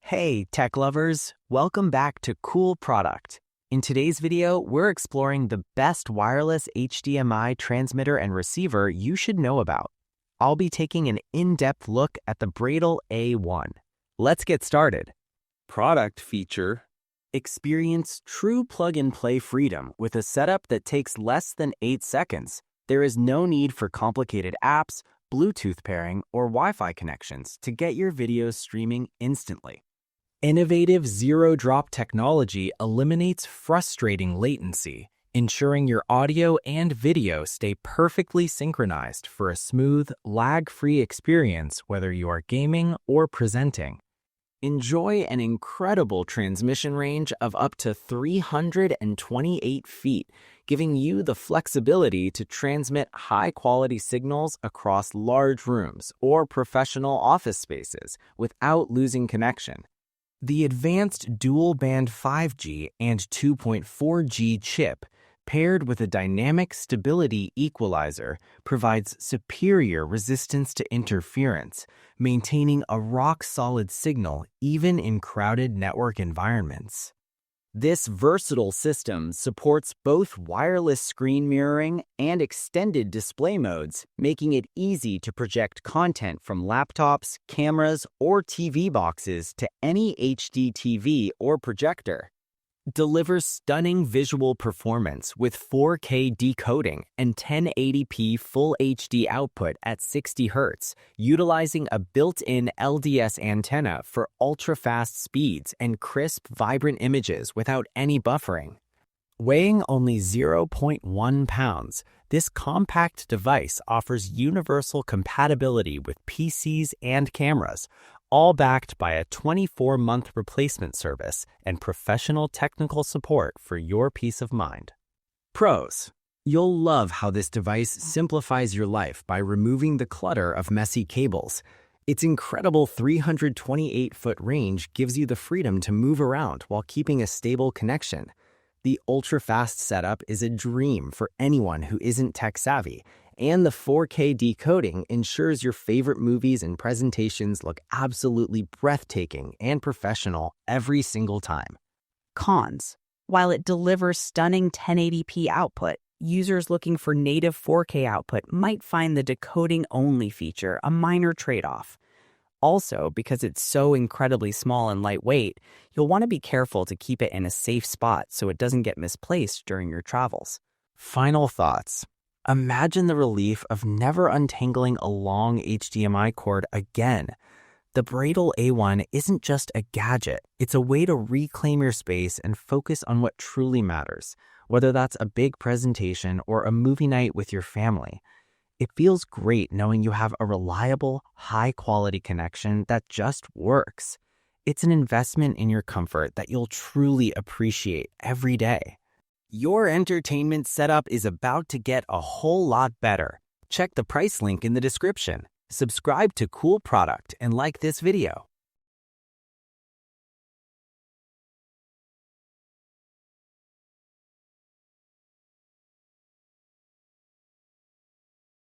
Hey, tech lovers! Welcome back to Cool Product. In today's video, we're exploring the best wireless HDMI transmitter and receiver you should know about. I'll be taking an in-depth look at the Bradle A1. Let's get started. Product feature: experience true plug-and-play freedom with a setup that takes less than 8 seconds. There is no need for complicated apps, Bluetooth pairing, or Wi-Fi connections to get your videos streaming instantly. Innovative zero-drop technology eliminates frustrating latency, ensuring your audio and video stay perfectly synchronized for a smooth, lag-free experience whether you are gaming or presenting. Enjoy an incredible transmission range of up to 328 feet, giving you the flexibility to transmit high-quality signals across large rooms or professional office spaces without losing connection. The advanced dual-band 5G and 2.4G chip, paired with a dynamic stability equalizer, provides superior resistance to interference, maintaining a rock-solid signal even in crowded network environments. This versatile system supports both wireless screen mirroring and extended display modes, making it easy to project content from laptops, cameras, or TV boxes to any HD TV or projector. Delivers stunning visual performance with 4K decoding and 1080p Full HD output at 60 Hz, utilizing a built-in LDS antenna for ultra-fast speeds and crisp, vibrant images without any buffering. Weighing only 0.1 pounds, this compact device offers universal compatibility with PCs and cameras, all backed by a 24-month replacement service and professional technical support for your peace of mind. Pros: you'll love how this device simplifies your life by removing the clutter of messy cables. Its incredible 328-foot range gives you the freedom to move around while keeping a stable connection. The ultra-fast setup is a dream for anyone who isn't tech-savvy, and the 4K decoding ensures your favorite movies and presentations look absolutely breathtaking and professional every single time. Cons: while it delivers stunning 1080p output, users looking for native 4K output might find the decoding-only feature a minor trade-off. Also, because it's so incredibly small and lightweight, you'll want to be careful to keep it in a safe spot so it doesn't get misplaced during your travels. Final thoughts. Imagine the relief of never untangling a long HDMI cord again. The Bradle A1 isn't just a gadget, it's a way to reclaim your space and focus on what truly matters, whether that's a big presentation or a movie night with your family. It feels great knowing you have a reliable, high-quality connection that just works. It's an investment in your comfort that you'll truly appreciate every day. Your entertainment setup is about to get a whole lot better. Check the price link in the description. Subscribe to Cool Product and like this video.